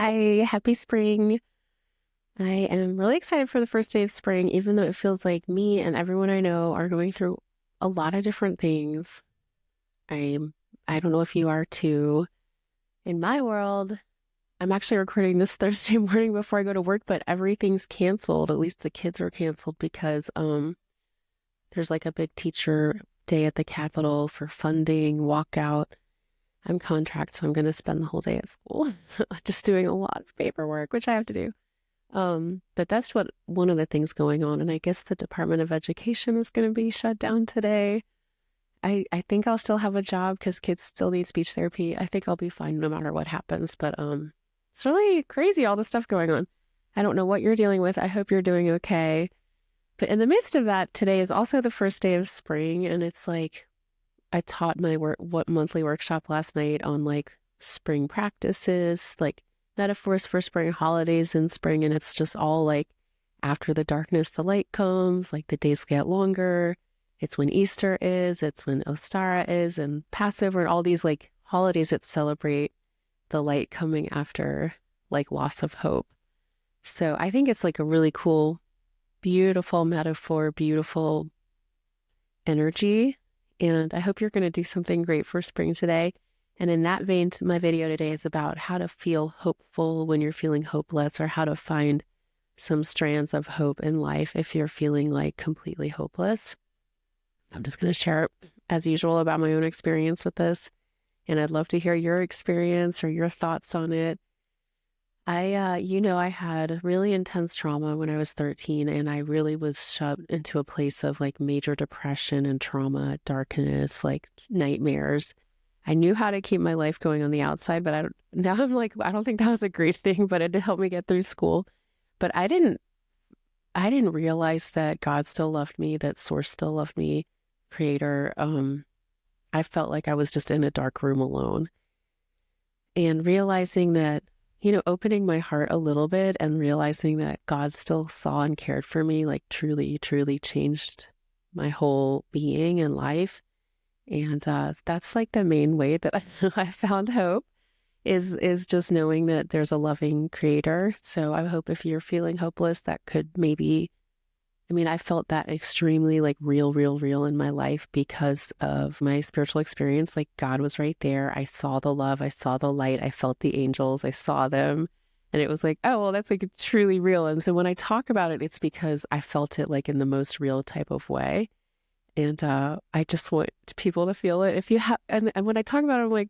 Hi, happy spring. I am really excited for the first day of spring, even though it feels like me and everyone I know are going through a lot of different things. I'm, I don't know if you are too. In my world, I'm actually recording this Thursday morning before I go to work, but everything's canceled. At least the kids are canceled because there's like a big teacher day at the Capitol for funding, walkout. I'm contract, so I'm going to spend the whole day at school just doing a lot of paperwork, which I have to do. But that's what one of the things going on. And I guess the Department of Education is going to be shut down today. I think I'll still have a job because kids still need speech therapy. I think I'll be fine no matter what happens. But it's really crazy, all the stuff going on. I don't know what you're dealing with. I hope you're doing okay. But in the midst of that, today is also the first day of spring, and it's like I taught my monthly workshop last night on like spring practices, like metaphors for spring, holidays in spring, and it's just all like after the darkness the light comes, like the days get longer. It's when Easter is, it's when Ostara is, and Passover, and all these like holidays that celebrate the light coming after like loss of hope. So I think it's like a really cool, beautiful metaphor, beautiful energy. And I hope you're going to do something great for spring today. And in that vein, my video today is about how to feel hopeful when you're feeling hopeless, or how to find some strands of hope in life if you're feeling like completely hopeless. I'm just going to share, as usual, about my own experience with this. And I'd love to hear your experience or your thoughts on it. I had really intense trauma when I was 13, and I really was shoved into a place of like major depression and trauma, darkness, like nightmares. I knew how to keep my life going on the outside, but now I'm like, I don't think that was a great thing, but it did help me get through school. But I didn't realize that God still loved me, that Source still loved me, Creator. I felt like I was just in a dark room alone, and realizing that, opening my heart a little bit and realizing that God still saw and cared for me, like truly, truly changed my whole being and life. And that's like the main way that I found hope is just knowing that there's a loving creator. So I hope if you're feeling hopeless, that could maybe, I felt that extremely like real in my life because of my spiritual experience. Like God was right there. I saw the love. I saw the light. I felt the angels. I saw them. And it was like, oh, well, that's like truly real. And so when I talk about it, it's because I felt it like in the most real type of way. And I just want people to feel it. If you have, and when I talk about it, I'm like,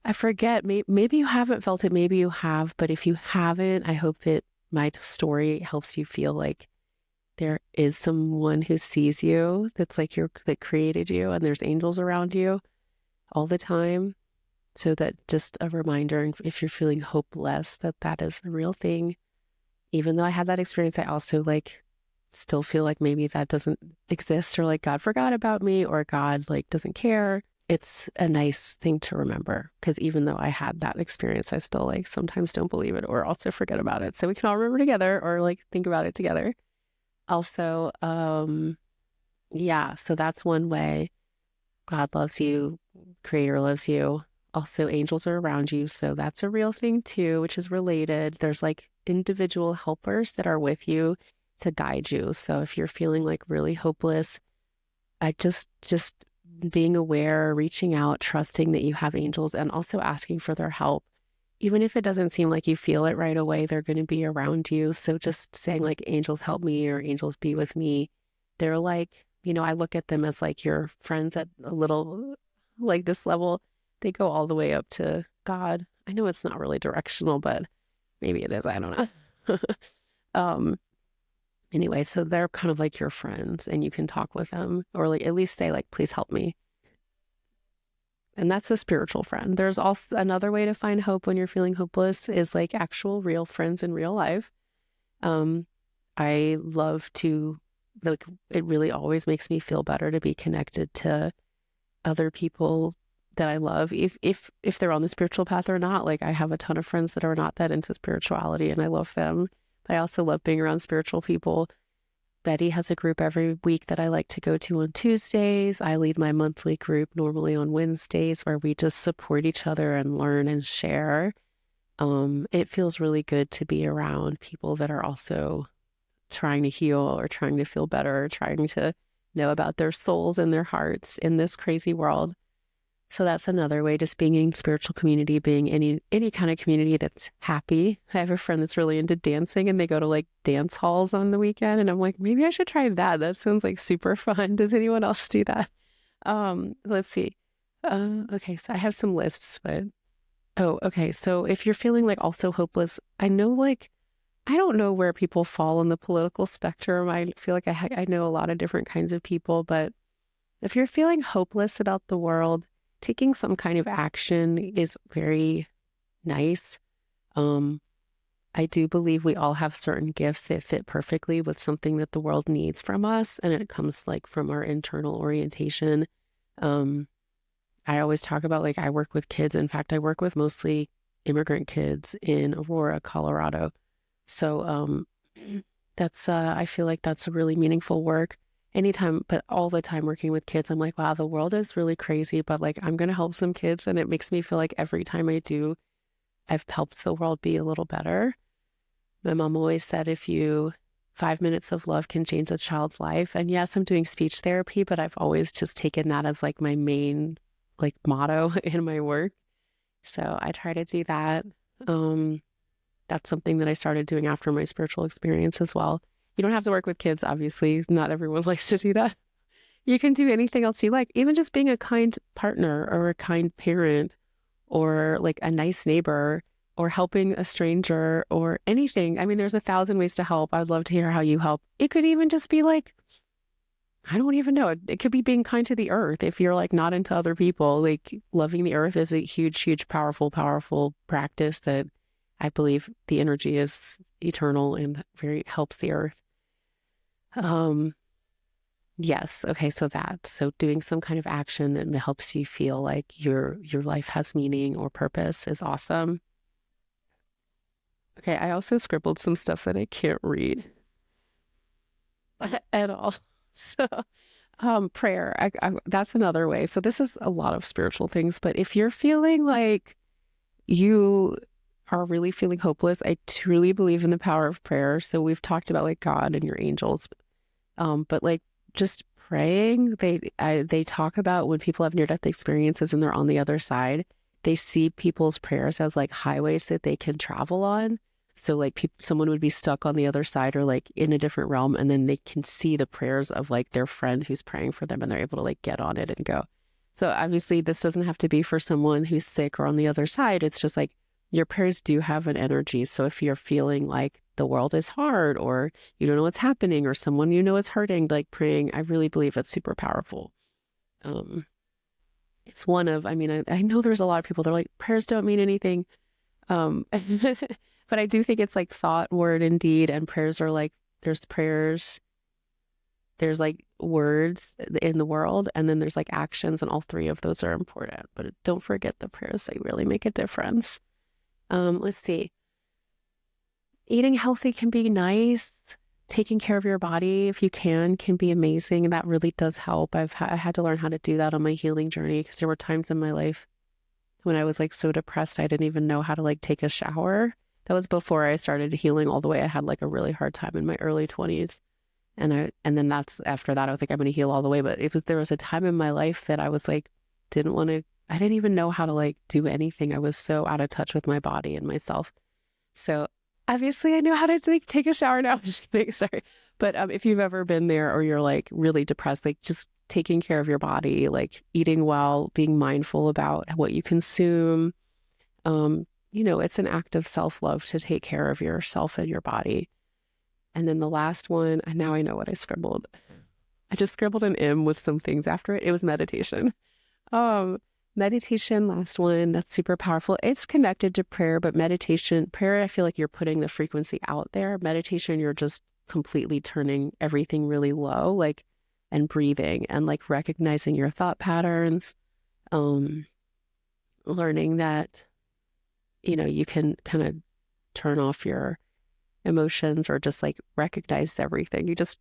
I forget, maybe you haven't felt it, maybe you have, but if you haven't, I hope that my story helps you feel like there is someone who sees you, that's like that created you, and there's angels around you all the time. So that just a reminder, if you're feeling hopeless, that is the real thing. Even though I had that experience, I also like still feel like maybe that doesn't exist, or like God forgot about me, or God like doesn't care. It's a nice thing to remember, because even though I had that experience, I still like sometimes don't believe it or also forget about it. So we can all remember together, or like think about it together. Also, yeah, so that's one way. God loves you, Creator loves you. Also, angels are around you, so that's a real thing too, which is related. There's like individual helpers that are with you to guide you. So if you're feeling like really hopeless, I just being aware, reaching out, trusting that you have angels, and also asking for their help. Even if it doesn't seem like you feel it right away, they're going to be around you. So just saying like, angels help me, or angels be with me. They're like, I look at them as like your friends at a little, like this level. They go all the way up to God. I know it's not really directional, but maybe it is. I don't know. um, anyway, so they're kind of like your friends, and you can talk with them, or like at least say like, please help me. And that's a spiritual friend. There's also another way to find hope when you're feeling hopeless is like actual real friends in real life. Um, I love to, like, it really always makes me feel better to be connected to other people that I love, if they're on the spiritual path or not. Like I have a ton of friends that are not that into spirituality, and I love them. But I also love being around spiritual people. Betty has a group every week that I like to go to on Tuesdays. I lead my monthly group normally on Wednesdays, where we just support each other and learn and share. It feels really good to be around people that are also trying to heal or trying to feel better, trying to know about their souls and their hearts in this crazy world. So that's another way, just being in spiritual community, being any kind of community that's happy. I have a friend that's really into dancing and they go to like dance halls on the weekend and I'm like, maybe I should try that. That sounds like super fun. Does anyone else do that? Let's see. Okay, so I have some lists, but oh, okay. So if you're feeling like also hopeless, I know like I don't know where people fall on the political spectrum. I feel like I know a lot of different kinds of people, but if you're feeling hopeless about the world, taking some kind of action is very nice. Um, I do believe we all have certain gifts that fit perfectly with something that the world needs from us, and it comes like from our internal orientation. Um, I always talk about like I work with kids. In fact, I work with mostly immigrant kids in Aurora, Colorado. So that's I feel like that's a really meaningful work. Anytime, but all the time working with kids, I'm like, wow, the world is really crazy, but like I'm gonna help some kids, and it makes me feel like every time I do, I've helped the world be a little better. My mom always said, if you 5 minutes of love can change a child's life. And yes, I'm doing speech therapy, but I've always just taken that as like my main like motto in my work. So I try to do that. Um, that's something that I started doing after my spiritual experience as well. You don't have to work with kids, obviously. Not everyone likes to do that. You can do anything else you like, even just being a kind partner or a kind parent or like a nice neighbor or helping a stranger or anything. I mean, there's 1,000 ways to help. I'd love to hear how you help. It could even just be like, I don't even know. It could be being kind to the earth. If you're like not into other people, like loving the earth is a huge, huge, powerful, powerful practice that I believe the energy is eternal and very helps the earth. Um, yes. Okay. So that, so doing some kind of action that helps you feel like your life has meaning or purpose is awesome. Okay. I also scribbled some stuff that I can't read at all. So, prayer, that's another way. So this is a lot of spiritual things, but if you're feeling like you are really feeling hopeless, I truly believe in the power of prayer. So we've talked about like God and your angels, but like just praying, they talk about when people have near-death experiences and they're on the other side, they see people's prayers as like highways that they can travel on. So like someone would be stuck on the other side or like in a different realm, and then they can see the prayers of like their friend who's praying for them, and they're able to like get on it and go. So obviously this doesn't have to be for someone who's sick or on the other side. It's just like your prayers do have an energy. So if you're feeling like the world is hard or you don't know what's happening or someone you know is hurting, like praying, I really believe it's super powerful. Um, it's one of, I mean, I know there's a lot of people that are like, prayers don't mean anything. But I do think it's like thought, word, and deed, and prayers are like, there's prayers, there's like words in the world, and then there's like actions, and all three of those are important. But don't forget the prayers, they really make a difference. Let's see. Eating healthy can be nice. Taking care of your body, if you can be amazing. That really does help. I had to learn how to do that on my healing journey because there were times in my life when I was like so depressed, I didn't even know how to like take a shower. That was before I started healing all the way. I had like a really hard time in my early 20s. And then that's after that, I was like, I'm going to heal all the way. But there was a time in my life that I was like, I didn't even know how to like do anything. I was so out of touch with my body and myself. So obviously I know how to like take a shower now. I'm just kidding, sorry. But if you've ever been there or you're like really depressed, like just taking care of your body, like eating well, being mindful about what you consume. It's an act of self-love to take care of yourself and your body. And then the last one, and now I know what I scribbled. I just scribbled an M with some things after it. It was meditation. Um, Meditation, last one, that's super powerful. It's connected to prayer, but prayer, I feel like you're putting the frequency out there. Meditation, you're just completely turning everything really low, like, and breathing and like recognizing your thought patterns, um, learning that, you can kind of turn off your emotions or just like recognize everything. You just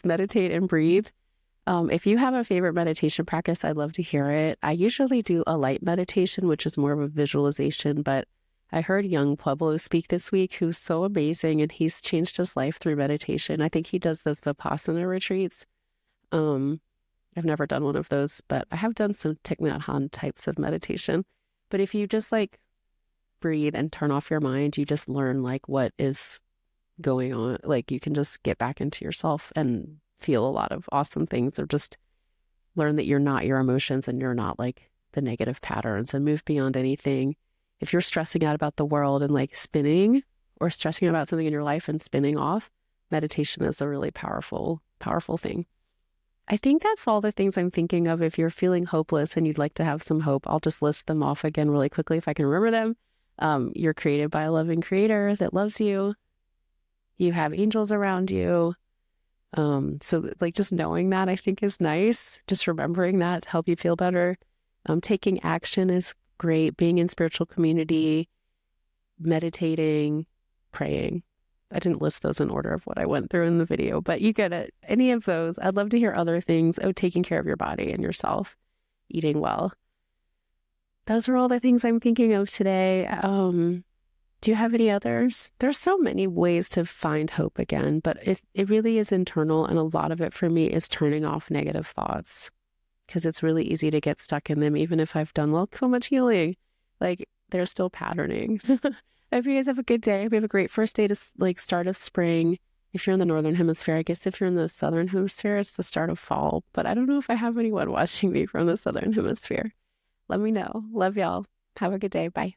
meditate and breathe. If you have a favorite meditation practice, I'd love to hear it. I usually do a light meditation, which is more of a visualization, but I heard young Pueblo speak this week, who's so amazing, and he's changed his life through meditation. I think he does those Vipassana retreats. Um, I've never done one of those, but I have done some Thich Nhat Hanh types of meditation. But if you just like breathe and turn off your mind, you just learn like what is going on. Like you can just get back into yourself and feel a lot of awesome things, or just learn that you're not your emotions and you're not like the negative patterns, and move beyond anything. If you're stressing out about the world and like spinning, or stressing about something in your life and spinning off, meditation is a really powerful, powerful thing. I think that's all the things I'm thinking of. If you're feeling hopeless and you'd like to have some hope, I'll just list them off again really quickly if I can remember them. You're created by a loving creator that loves you. You have angels around you. So like just knowing that I think is nice. Just remembering that to help you feel better. Taking action is great. Being in spiritual community, meditating, praying. I didn't list those in order of what I went through in the video, but you get it. Any of those. I'd love to hear other things. Oh, taking care of your body and yourself, eating well. Those are all the things I'm thinking of today. Do you have any others? There's so many ways to find hope again, but it really is internal. And a lot of it for me is turning off negative thoughts, because it's really easy to get stuck in them. Even if I've done so much healing, like they're still patterning. I hope you guys have a good day. We have a great first day to like start of spring. If you're in the Northern Hemisphere, I guess if you're in the Southern Hemisphere, it's the start of fall. But I don't know if I have anyone watching me from the Southern Hemisphere. Let me know. Love y'all. Have a good day. Bye.